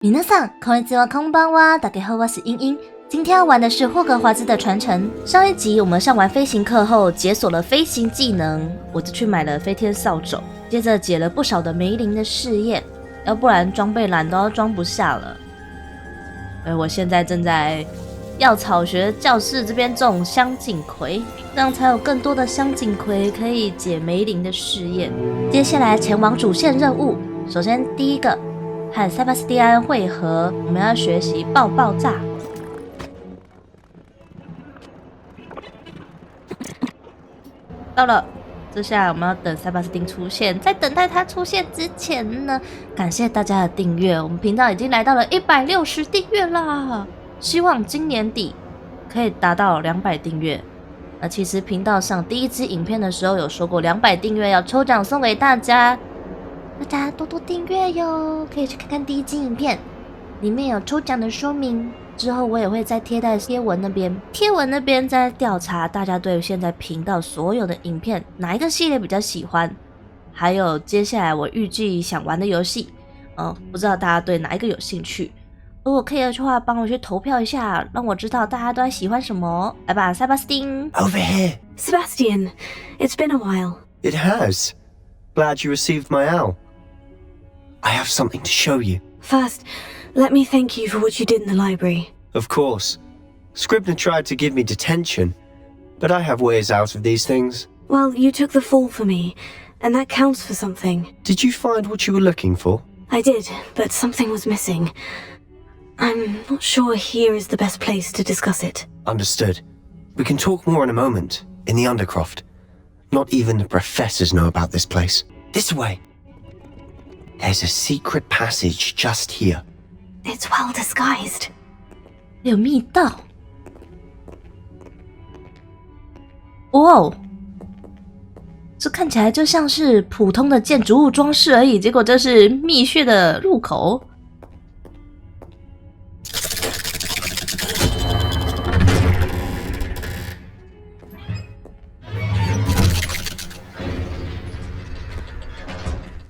皆さんこんにちはこんばんは，大家好，我是英英。今天要玩的是霍格华兹的传承。上一集我们上完飞行课后，解锁了飞行技能，我就去买了飞天扫帚，接着解了不少的梅林的试验，要不然装备栏都要装不下了。而我现在正在药草学教室这边种香锦葵，这样才有更多的香锦葵可以解梅林的试验。接下来前往主线任务，首先第一个和塞巴斯蒂安会合，我们要学习爆炸。到了，接下来我们要等塞巴斯汀出现。在等待他出现之前呢，感谢大家的订阅，我们频道已经来到了160订阅啦！希望今年底可以达到200订阅。其实频道上第一支影片的时候有说过，200订阅要抽奖送给大家，大家多多订阅哟！可以去看看第一支影片，里面有抽奖的说明。之后我也会再贴在贴文那边再调查大家对现在频道所有的影片哪一个系列比较喜欢，还有接下来我预计想玩的游戏，不知道大家对哪一个有兴趣。如果可以的话，帮我去投票一下，让我知道大家都在喜欢什么。来吧，塞巴斯汀。Over here. Sebastian, it's been a while. It has. Glad you received my owl. I have something to show you. First, let me thank you for what you did in the library. Of course. Scribner tried to give me detention, but I have ways out of these things. Well, you took the fall for me, and that counts for something. Did you find what you were looking for? I did, but something was missing. I'm not sure here is the best place to discuss it. Understood. We can talk more in a moment, in the Undercroft. Not even the professors know about this place. This way. There's a secret passage just here. It's well disguised. 有密道。哦，这看起来就像是普通的建筑物装饰而已，结果这是密穴的入口。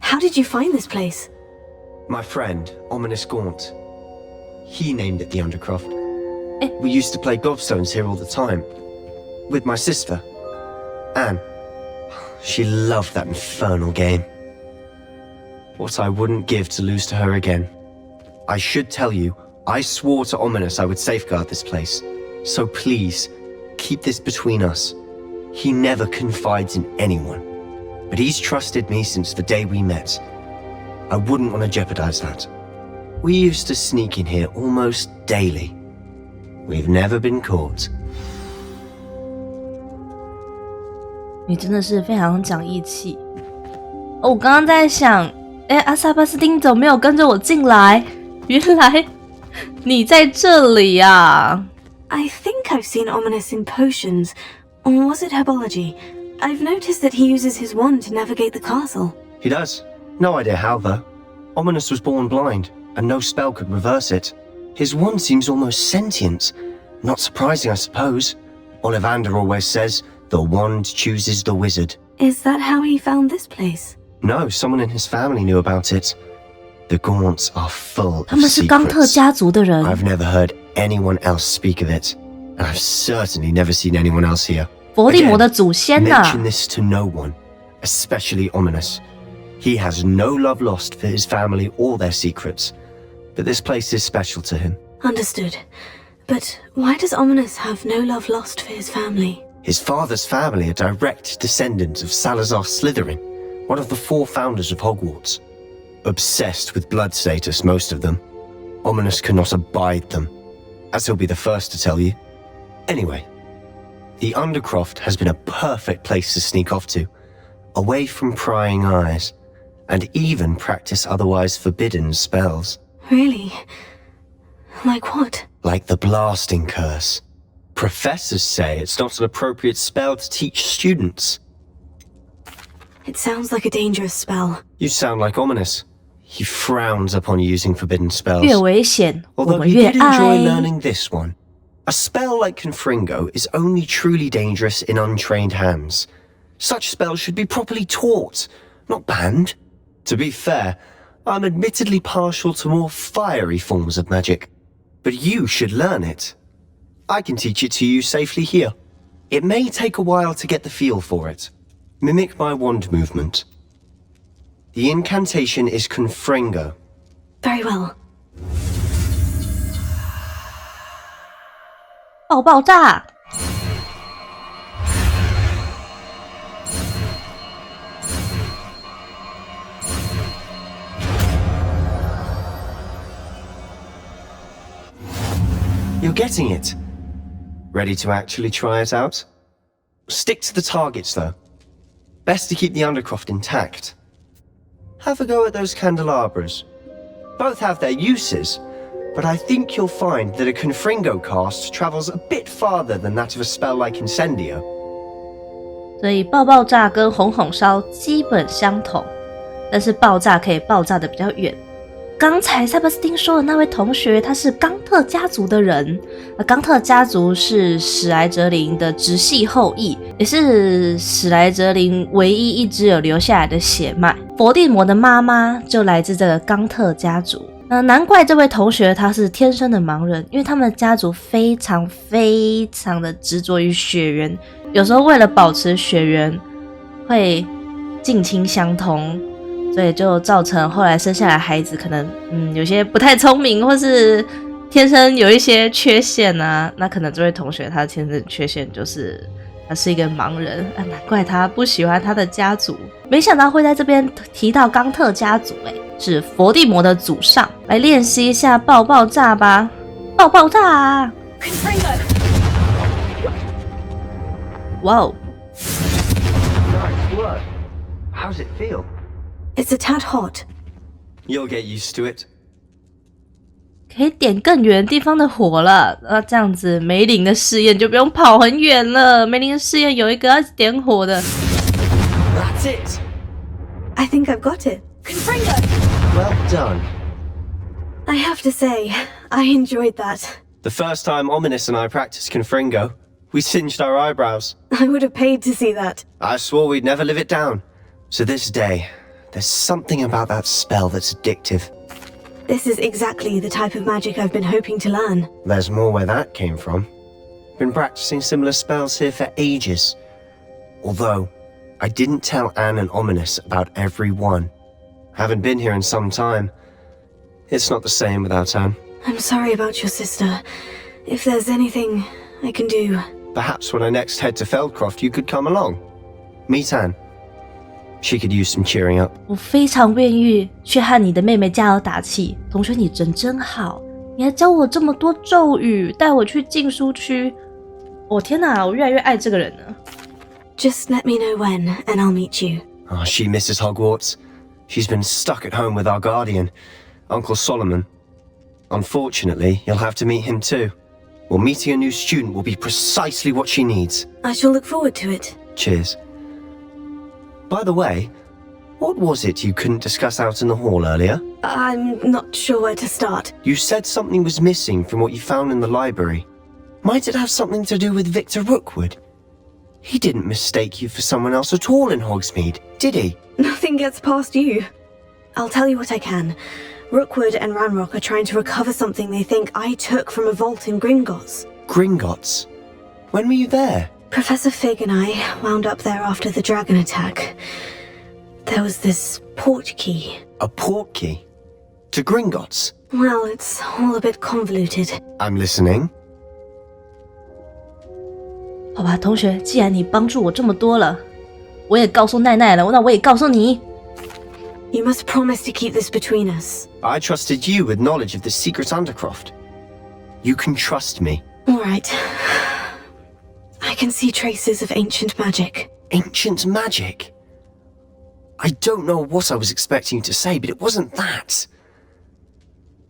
How did you find this place? My friend, Ominous Gaunt. He named it the Undercroft. We used to play gobstones here all the time. With my sister, Anne. She loved that infernal game. What I wouldn't give to lose to her again. I should tell you, I swore to Ominous I would safeguard this place. So please, keep this between us. He never confides in anyone. But he's trusted me since the day we met. I wouldn't want to jeopardize that. We used to sneak in here almost daily. We've never been caught. 你真的是非常讲义气。我刚刚在想，阿萨巴斯汀怎么没有跟着我进来？原来你在这里啊。I think I've seen Ominous in potions. Or was it herbology? I've noticed that he uses his wand to navigate the castle. He does. No idea how, though. Ominous was born blind, and no spell could reverse it. His wand seems almost sentient. Not surprising, I suppose. Ollivander always says, the wand chooses the wizard. Is that how he found this place? No, someone in his family knew about it. The Gaunts are full 他 of 们是冈特 secrets. 家族的人。 I've never heard anyone else speak of it, and I've certainly never seen anyone else here. 佛地魔的祖先啊。 Mention this to no one, especially Ominous. He has no love lost for his family or their secrets, but this place is special to him. Understood. But why does Ominous have no love lost for his family? His father's family are direct descendants of Salazar Slytherin, one of the 4 founders of Hogwarts. Obsessed with blood status, most of them. Ominous cannot abide them, as he'll be the first to tell you. Anyway, the Undercroft has been a perfect place to sneak off to, away from prying eyes, and even practice otherwise forbidden spells. Really? Like what? Like the blasting curse. Professors say it's not an appropriate spell to teach students. It sounds like a dangerous spell. You sound like Ominous. He frowns upon using forbidden spells. 越危险，我 Although 们 he 越 did 爱。 enjoy learning this one. A spell like Confringo is only truly dangerous in untrained hands. Such spells should be properly taught, not banned. To be fair, I'm admittedly partial to more fiery forms of magic, but you should learn it. I can teach it to you safely here. It may take a while to get the feel for it. Mimic my wand movement. The incantation is Confringo. Very well. 爆炸！ You're getting it. Ready to actually try it out? Stick to the targets, though. Best to keep the Undercroft intact. Have a go at those candelabras. Both have their uses, but I think you'll find that a Confringo cast travels a bit farther than that of a spell like Incendio. 所以爆炸跟红烧基本相同，但是爆炸可以爆炸的比较远。刚才塞巴斯汀说的那位同学，他是冈特家族的人。冈特家族是史莱哲林的直系后裔，也是史莱哲林唯一一支有留下来的血脉。伏地魔的妈妈就来自这个冈特家族。难怪这位同学他是天生的盲人，因为他们的家族非常的执着于血缘，有时候为了保持血缘会近亲相通。所以就造成后来生下来的孩子可能有些不太聪明，或是天生有一些缺陷啊。那可能这位同学他的天生缺陷就是他是一个盲人啊，难怪他不喜欢他的家族。没想到会在这边提到冈特家族，是伏地魔的祖上。来练习一下爆炸吧，爆炸啊！哇哦 Nice work. How's it feel? It's a tad hot. You'll get used to it. 可以点更远的地方的火了，这样子梅林的试验就不用跑很远了。梅林的试验有一个要点火的。That's it. I think I've got it. Well done. I have to say, I enjoyed that. The first time Ominous and I practiced Confringo, we singed our eyebrows. I would have paid to see that. I swore we'd never live it down. So this day, there's something about that spell that's addictive. This is exactly the type of magic I've been hoping to learn. There's more where that came from. Been practicing similar spells here for ages. Although, I didn't tell Anne and Ominous about every one. Haven't been here in some time. It's not the same without Anne. I'm sorry about your sister. If there's anything I can do... Perhaps when I next head to Feldcroft, you could come along. Meet Anne. She could use some cheering up. 我非常愿意去和你的妹妹加油打气。同学，你人真好，你还教我这么多咒语，带我去禁书区。天哪，我越来越爱这个人了。Just let me know when, and I'll meet you. Oh, she misses Hogwarts. She's been stuck at home with our guardian, Uncle Solomon. Unfortunately, you'll have to meet him too. Well, meeting a new student will be precisely what she needs. I shall look forward to it. Cheers. By the way, what was it you couldn't discuss out in the hall earlier? I'm not sure where to start. You said something was missing from what you found in the library. Might it have something to do with Victor Rookwood? He didn't mistake you for someone else at all in Hogsmeade, did he? Nothing gets past you. I'll tell you what I can. Rookwood and Ranrock are trying to recover something they think I took from a vault in Gringotts. Gringotts? When were you there? Professor Fig and I wound up there after the dragon attack. There was this port key. A port key? To Gringotts? Well, it's all a bit convoluted. I'm listening. 好吧，同学，既然你帮助我这么多了，我也告诉奈奈了，那我也告诉你。You must promise to keep this between us. I trusted you with knowledge of the secret Undercroft. You can trust me. All right. I can see traces of ancient magic. Ancient magic? I don't know what I was expecting you to say, but it wasn't that.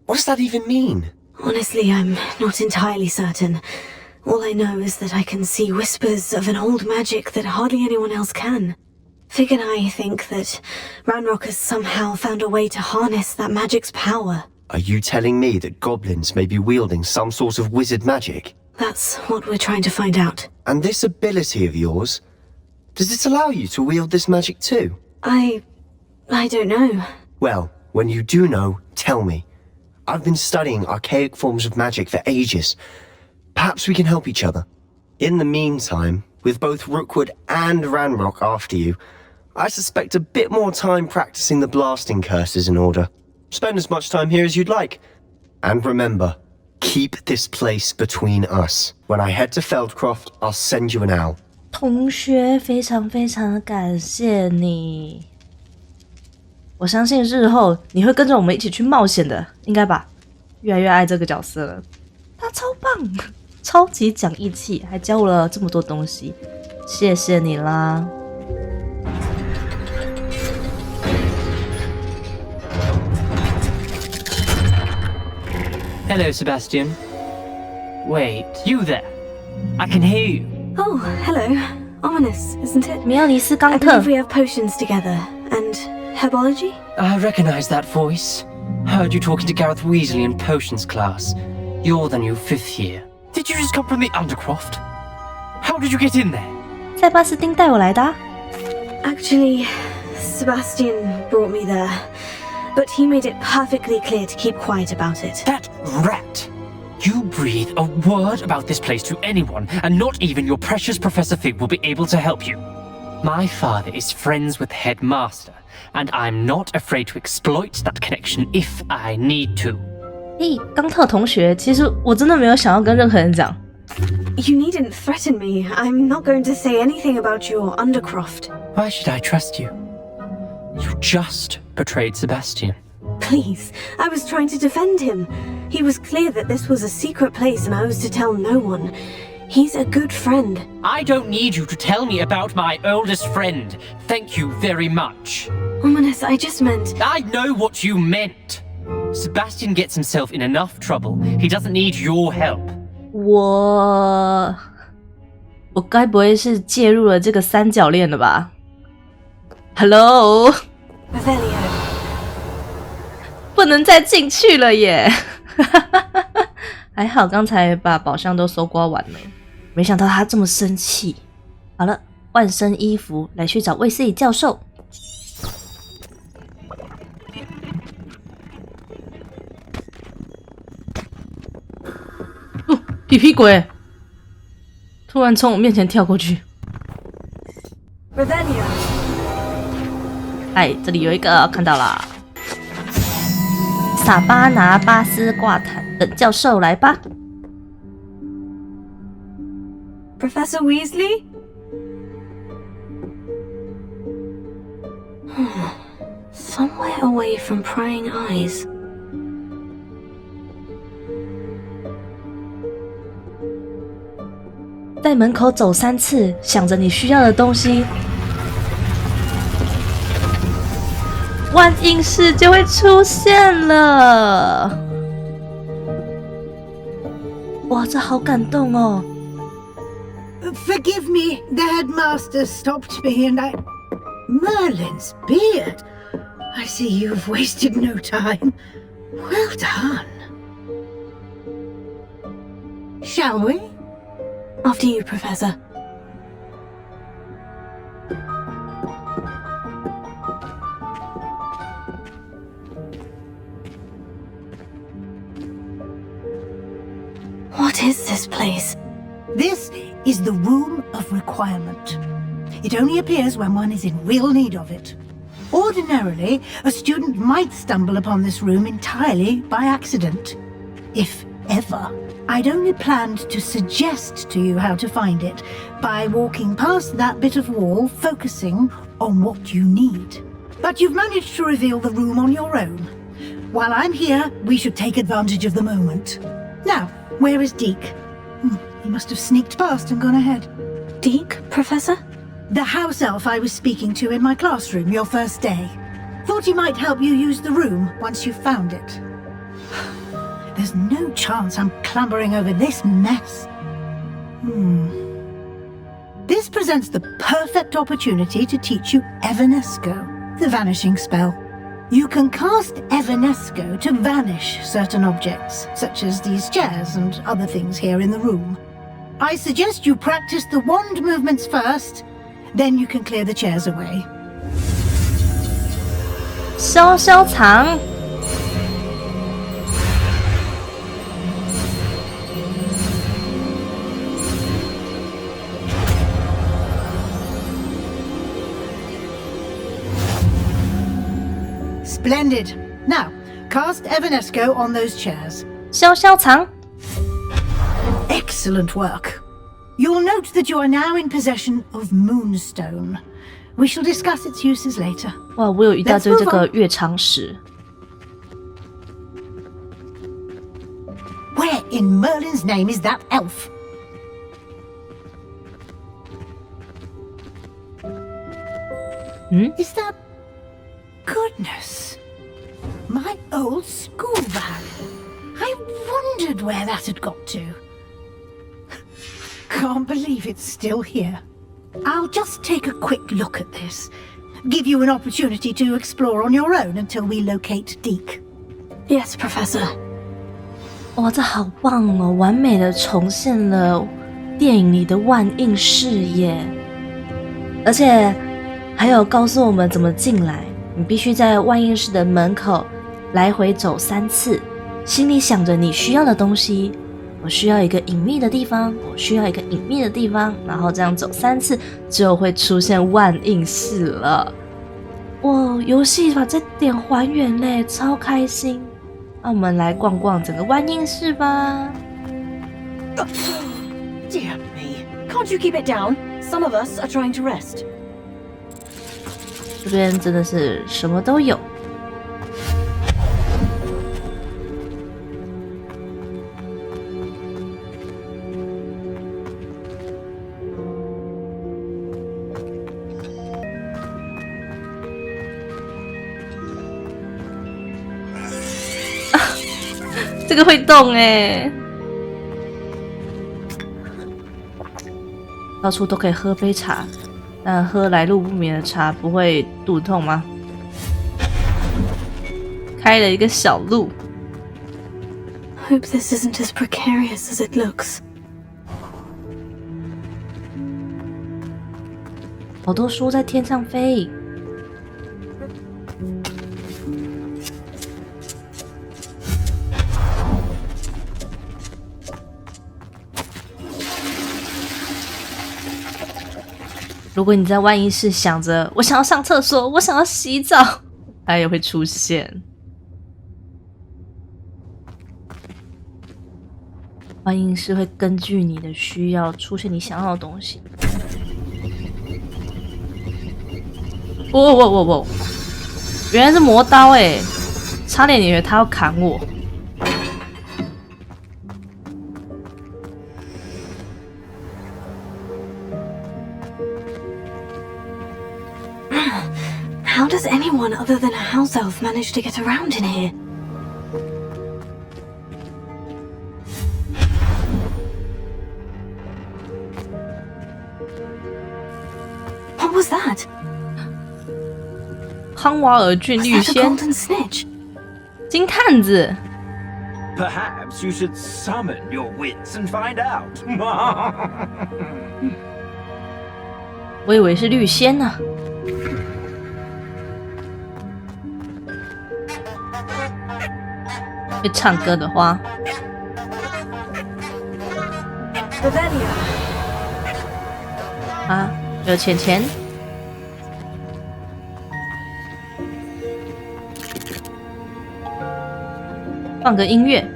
What does that even mean? Honestly, I'm not entirely certain. All I know is that I can see whispers of an old magic that hardly anyone else can. Fig and I think that Ranrock has somehow found a way to harness that magic's power. Are you telling me that goblins may be wielding some sort of wizard magic? That's what we're trying to find out. And this ability of yours, does it allow you to wield this magic too? I don't know. Well, When you do know, tell me. I've been studying archaic forms of magic for ages. Perhaps we can help each other. In the meantime, with both Rookwood and Ranrock after you, I suspect a bit more time practicing the blasting curse is in order. Spend as much time here as you'd like. And remember, keep this place between us. When I head to Feldcroft, I'll send you an owl. 同学，非常非常的感谢你。我相信日后你会跟着我们一起去冒险的，应该吧？越来越爱这个角色了，他超棒，超级讲义气，还教我了这么多东西，谢谢你啦。Hello, Sebastian. Wait, you there? I can hear you. Oh, hello. Ominous, isn't it? 米奥尼斯冈 I 特 believe we have potions together. And herbology? I recognize that voice. Heard you talking to Gareth Weasley in potions class. You're the new 5th year. Did you just come from the Undercroft? How did you get in there? 塞巴斯汀带我来的啊。Actually, Sebastian brought me there. But he made it perfectly clear to keep quiet about it. That rat! You breathe a word about this place to anyone, and not even your precious Professor Fig will be able to help you. My father is friends with the headmaster, and I'm not afraid to exploit that connection if I need to. 嘿，冈特同学，其实我真的没有想要跟任何人讲。You needn't threaten me. I'm not going to say anything about your Undercroft. Why should I trust you? You just betrayed Sebastian. Please, I was trying to defend him. He was clear that this was a secret place and I was to tell no one. He's a good friend. I don't need you to tell me about my oldest friend. Thank you very much. Ominous, I just meant... I know what you meant. Sebastian gets himself in enough trouble. He doesn't need your help. 我该不会是介入了这个三角恋了吧 ？Hello， Revelio. 不能再进去了耶！还好刚才把宝箱都搜刮完了，没想到他这么生气。好了，换身衣服来去找卫斯理教授。皮皮鬼突然从我面前跳过去。Revelio. 哎，这里有一个看到啦。萨巴拿巴斯挂毯等教授来吧。Professor Weasley? Somewhere away from prying eyes. 在门口走3次，想着你需要的东西，万应室就会出现了。哇，这好感动哦！ Forgive me, the headmaster stopped me and I... Merlin's beard! I see you've wasted no time. Well done. Shall we? After you, Professor. What is this place? This is the Room of Requirement. It only appears when one is in real need of it. Ordinarily, a student might stumble upon this room entirely by accident. If ever. I'd only planned to suggest to you how to find it by walking past that bit of wall, focusing on what you need. But you've managed to reveal the room on your own. While I'm here, we should take advantage of the moment. Now, where is Deke? He must have sneaked past and gone ahead. Deke, Professor? The house elf I was speaking to in my classroom your first day. Thought he might help you use the room once you've found it. There's no chance I'm clambering over this mess. This presents the perfect opportunity to teach you Evanesco, the vanishing spell. You can cast Evanesco to vanish certain objects, such as these chairs and other things here in the room. I suggest you practice the wand movements first, then you can clear the chairs away. 消消藏。Splendid. Now, cast Evanesco on those chairs. 消消藏。 Excellent work. You'll note that you are now in possession of Moonstone. We shall discuss its uses later. 哇，我有一大堆这个乐常识。 Where in Merlin's name is that elf? Is that... Goodness. My old school bag. I wondered where that had got to. Can't believe it's still here. I'll just take a quick look at this. Give you an opportunity to explore on your own until we locate Deke. Yes, Professor. 哇，这好棒哦！完美的重现了电影里的万应室耶，而且还有告诉我们怎么进来。你必须在万应室的门口来回走3次，心里想着你需要的东西。我需要一个隐秘的地方，我需要一个隐秘的地方，然后这样走3次，就会出现万应室了。哇，游戏把这点还原嘞，超开心！那我们来逛逛整个万应室吧。Dear me. Can't you keep it down? Some of us are trying to rest. 这边真的是什么都有。这个会动哎，到处都可以喝杯茶，但喝来路不明的茶不会肚痛吗？开了一个小路。Hope this isn't as precarious as it looks. 好多书在天上飞。如果你在万应室想着我想要上厕所，我想要洗澡，它也会出现。万应室会根据你的需要出现你想要的东西。哇！原来是魔刀哎，差点以为他要砍我。How does anyone other than a house elf manage to get around in here? What was that? 康瓦尔郡 Was 绿 that a 仙 golden snitch? 金探子， Perhaps you should summon your wits and find out. 我以为是绿仙呢。会唱歌的花。啊，有钱钱。放个音乐。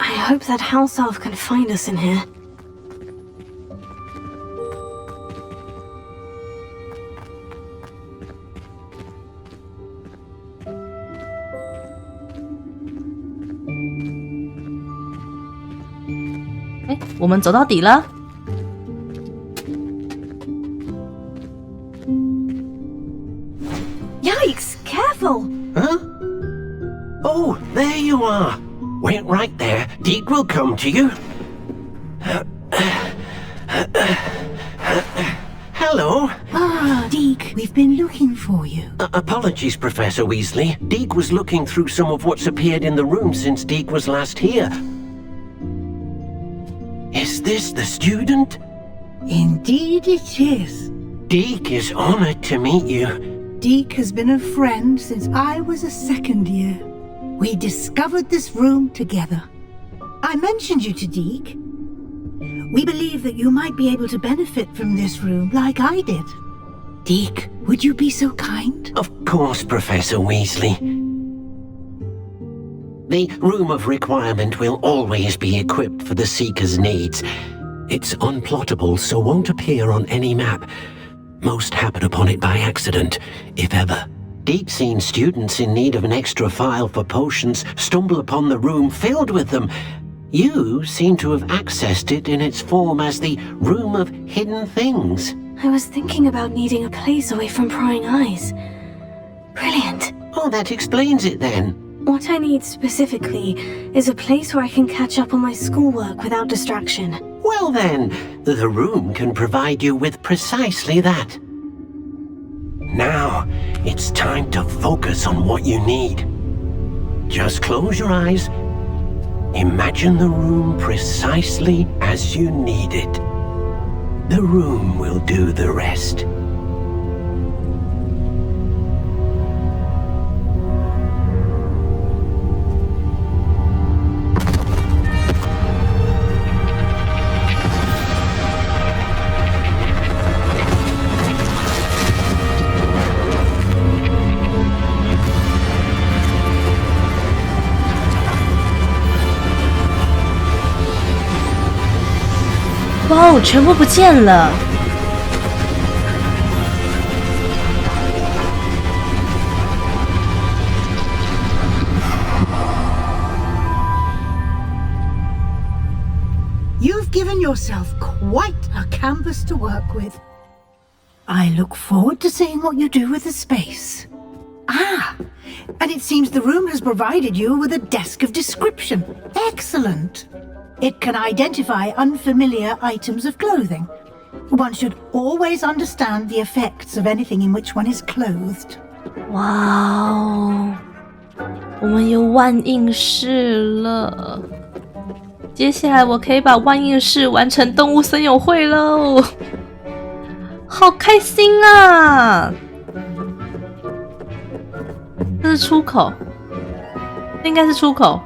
I hope that house elf can find us in here. Eh, 我们走到底了。Yikes! Careful! Huh? Oh, there you are. Wait right there. Deke will come to you. How hello. Ah, Deke, we've been looking for you. Apologies, Professor Weasley. Deke was looking through some of what's appeared in the room since Deke was last here. Is this the student? Indeed it is. Deke is honored to meet you. Deke has been a friend since I was a second year. We discovered this room together. I mentioned you to Deke. We believe that you might be able to benefit from this room like I did. Deke, would you be so kind? Of course, Professor Weasley. The Room of Requirement will always be equipped for the Seeker's needs. It's unplottable, so won't appear on any map. Most happen upon it by accident, if ever. Deke's seen students in need of an extra file for potions stumble upon the room filled with them. You seem to have accessed it in its form as the Room of Hidden Things. I was thinking about needing a place away from prying eyes. Brilliant. Oh, that explains it then. What I need specifically is a place where I can catch up on my schoolwork without distraction. Well then, the room can provide you with precisely that. Now, it's time to focus on what you need. Just close your eyes. Imagine the room precisely as you need it. The room will do the rest.哇哦，全部不见了。You've given yourself quite a canvas to work with. I look forward to seeing what you do with the space. Ah, and it seems the room has provided you with a desk of description. Excellent. It can identify unfamiliar items of clothing. One should always understand the effects of anything in which one is clothed. 哇哦，我们有万应室了。接下来我可以把万应室完成动物森友会喽，好开心啊！这是出口，这应该是出口。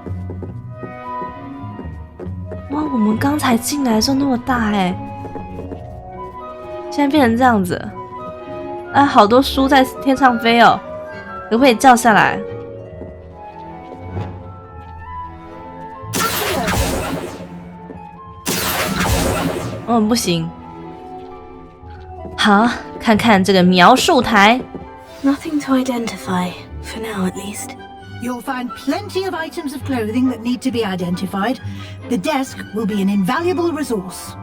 哇，我们刚才进来的时候那么大哎，现在变成这样子，啊，好多书在天上飞哦，可不可以叫下来？嗯，不行。好，看看这个描述台。Nothing to identify, for now at least. You'll find plenty of items of clothing that need to be identified. The desk will be an invaluable resource.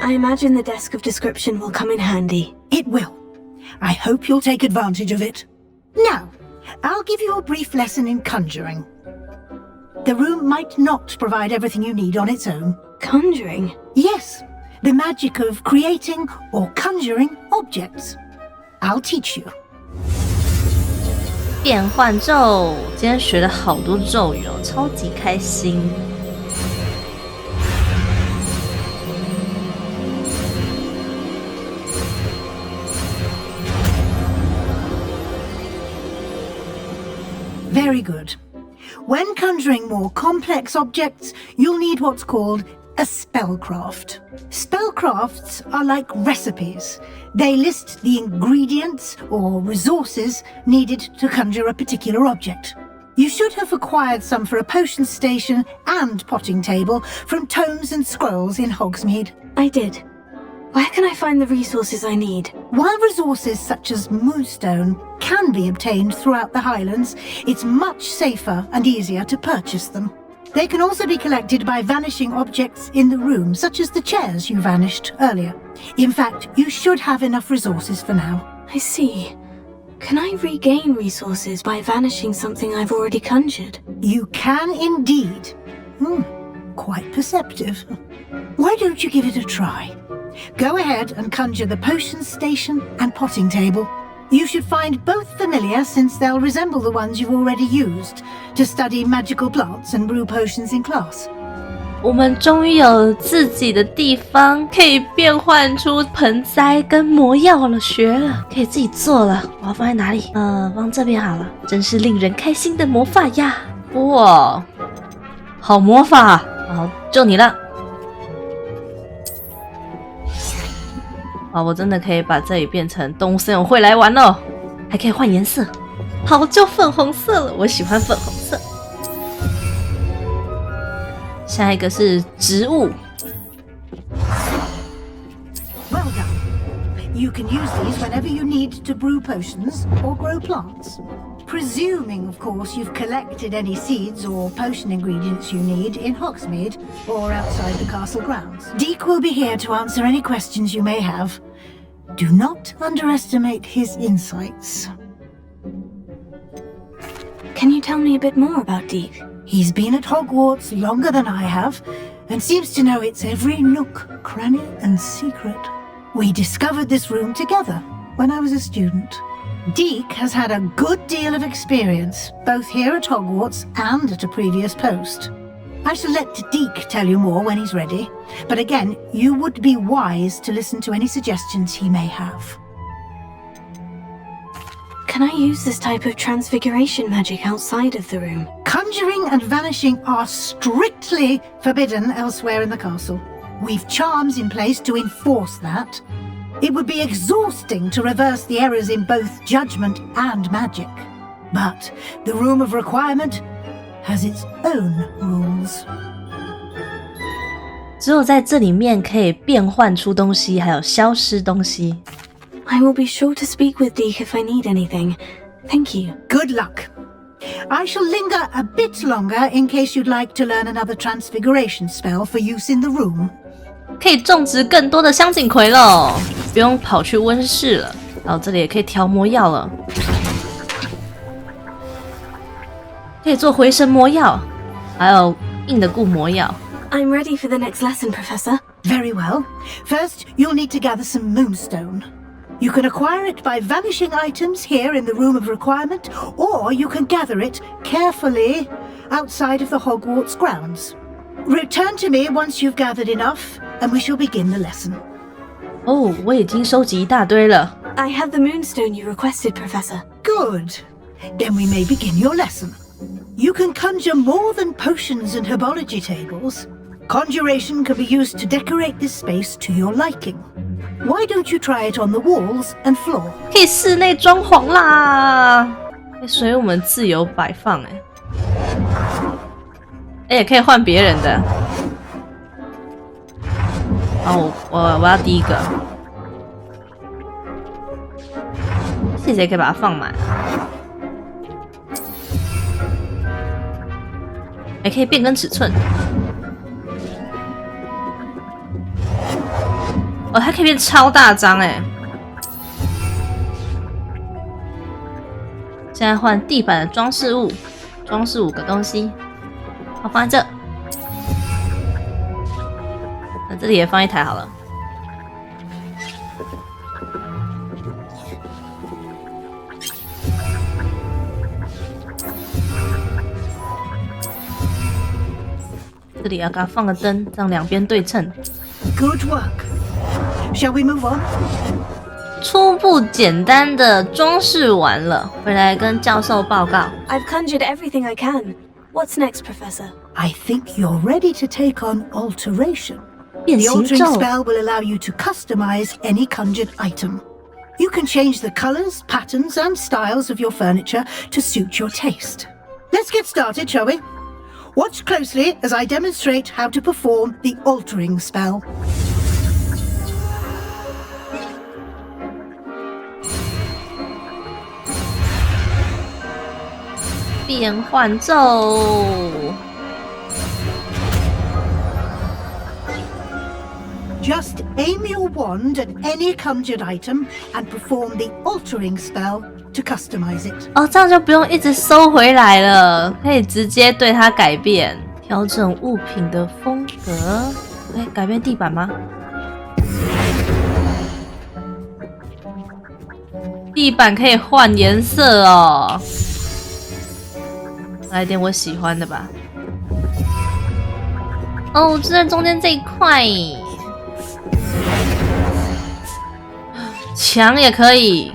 I imagine the desk of description will come in handy. It will. I hope you'll take advantage of it. Now, I'll give you a brief lesson in conjuring. The room might not provide everything you need on its own. Conjuring? Yes, the magic of creating or conjuring objects. I'll teach you. 变换咒，今天学了好多咒语哦，超级开心。Very good. When conjuring more complex objects, you'll need what's called a spellcraft. Spellcrafts are like recipes. They list the ingredients or resources needed to conjure a particular object. You should have acquired some for a potion station and potting table from tomes and scrolls in Hogsmeade. I did. Where can I find the resources I need? While resources such as moonstone can be obtained throughout the Highlands, it's much safer and easier to purchase them. They can also be collected by vanishing objects in the room, such as the chairs you vanished earlier. In fact, you should have enough resources for now. I see. Can I regain resources by vanishing something I've already conjured? You can indeed. Quite perceptive. Why don't you give it a try? Go ahead and conjure the potion station and potting table. You should find both familiar since they'll resemble the ones you've already used to study magical plants and brew potions in class. 我们终于有自己的地方可以变换出盆栽跟魔药了，学了，可以自己做了。我要放在哪里？放这边好了。真是令人开心的魔法呀！哇，好魔法！好，就你了。我真的可以把这里变成动物森友会来玩了，还可以换颜色。好，就粉红色了，我喜欢粉红色。下一个是植物。Well done. You can use these whenever you need to brew potions or grow plants. Presuming, of course, you've collected any seeds or potion ingredients you need in Hogsmeade or outside the castle grounds. Deke will be here to answer any questions you may have. Do not underestimate his insights. Can you tell me a bit more about Deke? He's been at Hogwarts longer than I have, and seems to know its every nook, cranny, and secret. We discovered this room together when I was a student. Deke has had a good deal of experience, both here at Hogwarts and at a previous post. I shall let Deke tell you more when he's ready, but again, you would be wise to listen to any suggestions he may have. Can I use this type of transfiguration magic outside of the room? Conjuring and vanishing are strictly forbidden elsewhere in the castle. We've charms in place to enforce that. It would be exhausting to reverse the errors in both judgment and magic. But the Room of Requirement has its own rules. 只有在这里面可以变换出东西，还有消失东西。I will be sure to speak with Deke if I need anything. Thank you. Good luck. I shall linger a bit longer in case you'd like to learn another transfiguration spell for use in the room. 可以种植更多的香锦葵了，不用跑去温室了。然后这里也可以调魔药了，可以做回神魔药，还有硬的固魔药。I'm ready for the next lesson, Professor. Very well. First, you'll need to gather some moonstone. You can acquire it by vanishing items here in the Room of Requirement, or you can gather it carefully outside of the Hogwarts grounds. Return to me once you've gathered enough, and we shall begin the lesson. 哦，我已经收集一大堆了。I have the moonstone you requested, Professor. Good. Then we may begin your lesson. You can conjure more than potions and herbology tables. Conjuration can be used to decorate this space to your liking. Why don't you try it on the walls and floor? 可以室内装潢啦，所以我们自由摆放也可以换别人的。好，我要第一个，谢谢，可以把它放满，还可以变更尺寸。哦，它可以变超大张现在换地板的装饰物，装饰5个东西，好，放在这。那这里也放一台好了。这里要给它放个灯，这样两边对称。Good work. Shall we move on? 初步简单的装饰完了，回来跟教授报告。I've conjured everything I can. What's next, Professor? I think you're ready to take on alteration. 变 The 形 altering 咒 spell will allow you to customize any conjured item. You can change the colors, patterns, and styles of your furniture to suit your taste. Let's get started, shall we? Watch closely as I demonstrate how to perform the altering spell. 变换咒。Just aim your wand at any conjured item and perform the altering spell to customize it. 哦，这样就不用一直收回来了，可以直接对它改变，调整物品的风格。改变地板吗？地板可以换颜色哦，来点我喜欢的吧。哦，就在中间这一块，墙也可以。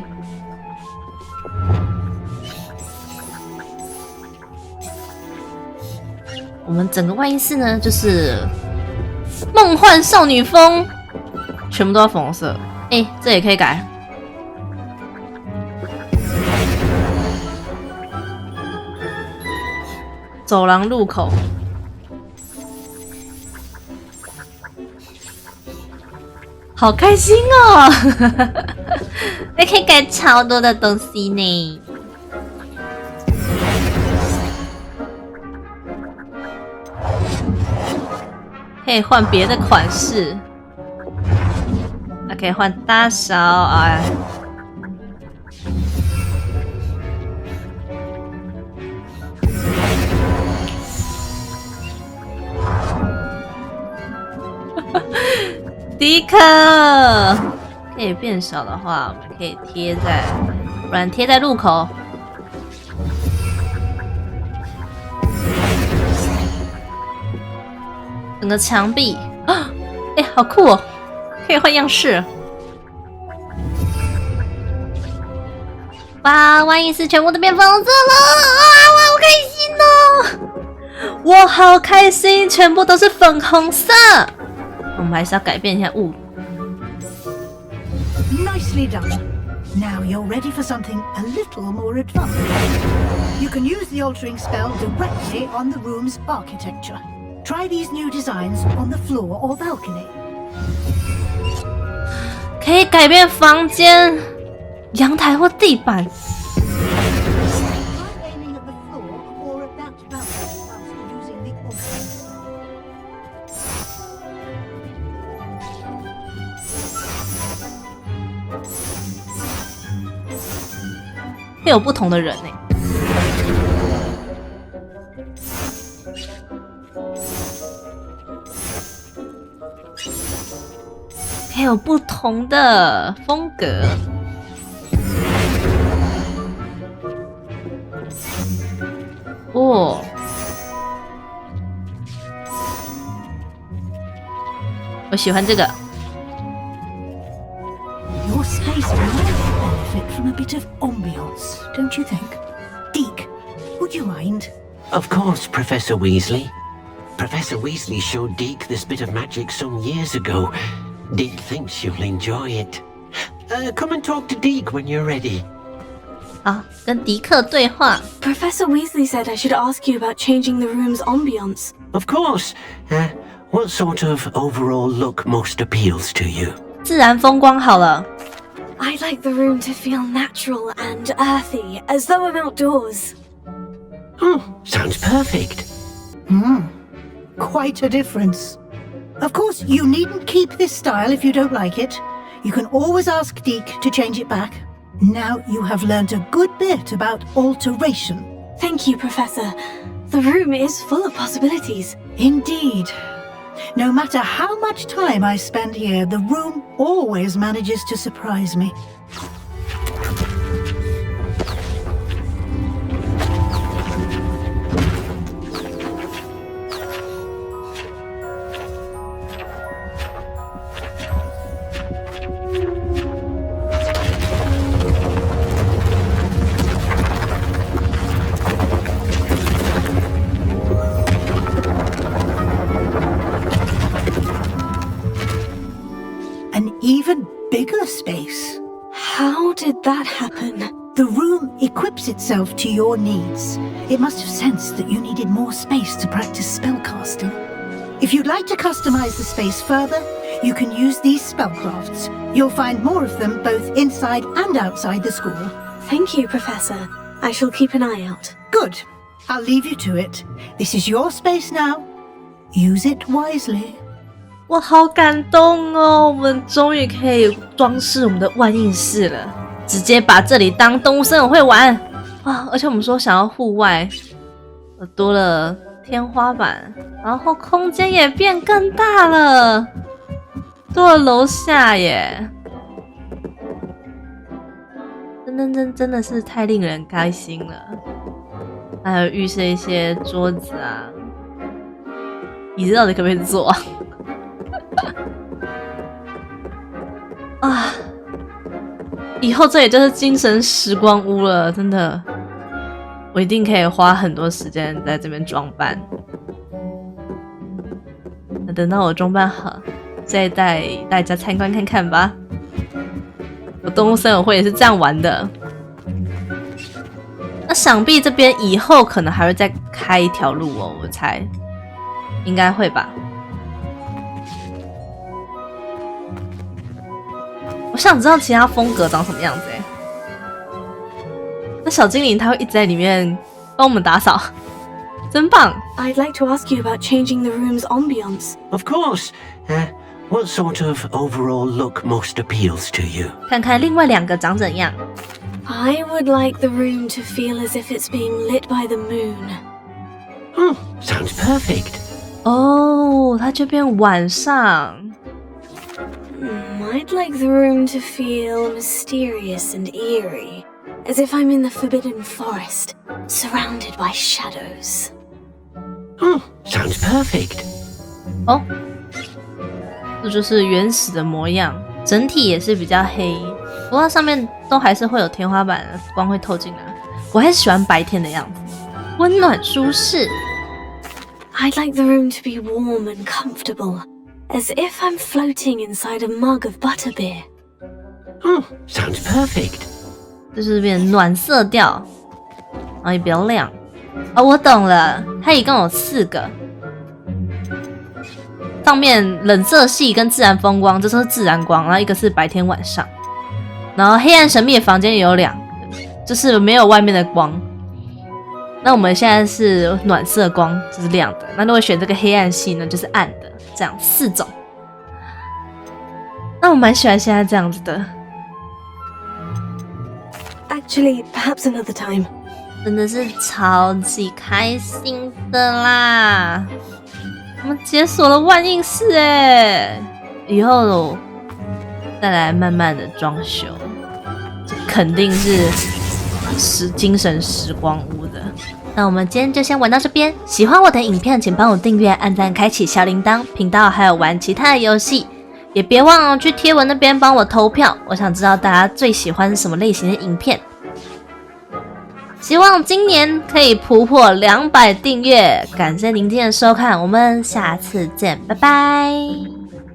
我们整个万应室呢，就是梦幻少女风，全部都要粉红色。哎，这也可以改。走廊入口，好开心哦！还可以改超多的东西呢。可以换别的款式，还可以换大小啊。迪克可以变小的话，我们可以贴在，不然贴在入口。整个墙壁啊，哎，好酷哦！可以换样式。哇，万应室全部都变粉红色了啊！我好开心哦！我好开心，全部都是粉红色。我们还是要改变一下雾。Nicely done. Now you're ready for something a little more advanced. You can use the altering spell directly on the room's architecture. Try these new designs on the floor or balcony. 可以改变房间、阳台或地板。Try aiming at the floor or at that balcony whilst using the altering. 会有不同的人呢。还有不同的风格。哦，我喜欢这个。Your space might benefit from a bit of ambiance, don't you think? Deke, would you mind? Of course, Professor Weasley. Professor Weasley showed Deke this bit of magic some years ago. Deke thinks you'll enjoy it. Come and talk to Deke when you're ready. 好，跟迪克对话。Professor Weasley said I should ask you about changing the room's ambience. Of course. What sort of overall look most appeals to you? 自然风光好了。I'd like the room to feel natural and earthy, as though I'm outdoors. Oh, sounds perfect. Quite a difference. Of course, you needn't keep this style if you don't like it. You can always ask Deke to change it back. Now you have learned a good bit about alteration. Thank you, Professor. The room is full of possibilities. Indeed. No matter how much time I spend here, the room always manages to surprise me. An even bigger space. How did that happen? The room equips itself to your needs. It must have sensed that you needed more space to practice spellcasting. If you'd like to customize the space further, you can use these spellcrafts. You'll find more of them both inside and outside the school. Thank you, Professor. I shall keep an eye out. Good. I'll leave you to it. This is your space now. Use it wisely. 我好感动哦！我们终于可以装饰我们的万应室了，直接把这里当动物森友会玩啊！而且我们说想要户外，多了天花板，然后空间也变更大了，多了楼下耶，真的是太令人开心了。还有预设一些桌子啊，椅子到底可不可以坐啊？啊！以后这也就是精神时光屋了，真的，我一定可以花很多时间在这边装扮。那等到我装扮好，再带大家参观看看吧。我动物森友会也是这样玩的。那想必这边以后可能还会再开一条路哦，我猜应该会吧。我想知道其他风格长什么样子欸。那小精灵它会一直在里面帮我们打扫，真棒。 I'd like to ask you about changing the room's ambience. Of course. What sort of overall look most appeals to you? 看看另外2个长怎样。I would like the room to feel as if it's being lit by the moon. Sounds perfect. 哦，它就变晚上。I'd like the room to feel mysterious and eerie, as if I'm in the forbidden forest, surrounded by shadows. Sounds perfect. 哦，这就是原始的模样，整体也是比较黑，不过上面都还是会有天花板，光会透进来。我还是喜欢白天的样子，温暖舒适。I'd like the room to be warm and comfortable, as if I'm floating inside a mug of butterbeer. Sounds perfect. 就是变暖色调，然后也比较亮。哦，我懂了，它一共有4个。上面冷色系跟自然风光，这都是自然光，然后一个是白天晚上，然后黑暗神秘的房间也有2个，就是没有外面的光。那我们现在是暖色光，就是亮的。那如果选这个黑暗系呢，就是暗的，这样4种。那我蛮喜欢现在这样子的。Actually, perhaps another time. 真的是超级开心的啦！我们解锁了万应室哎，以后再来慢慢的装修，这肯定是精神时光屋的。那我们今天就先玩到这边，喜欢我的影片请帮我订阅、按赞、开启小铃铛，频道还有玩其他的游戏，也别忘了去贴文那边帮我投票，我想知道大家最喜欢什么类型的影片。希望今年可以突破200订阅，感谢您今天的收看，我们下次见，拜拜。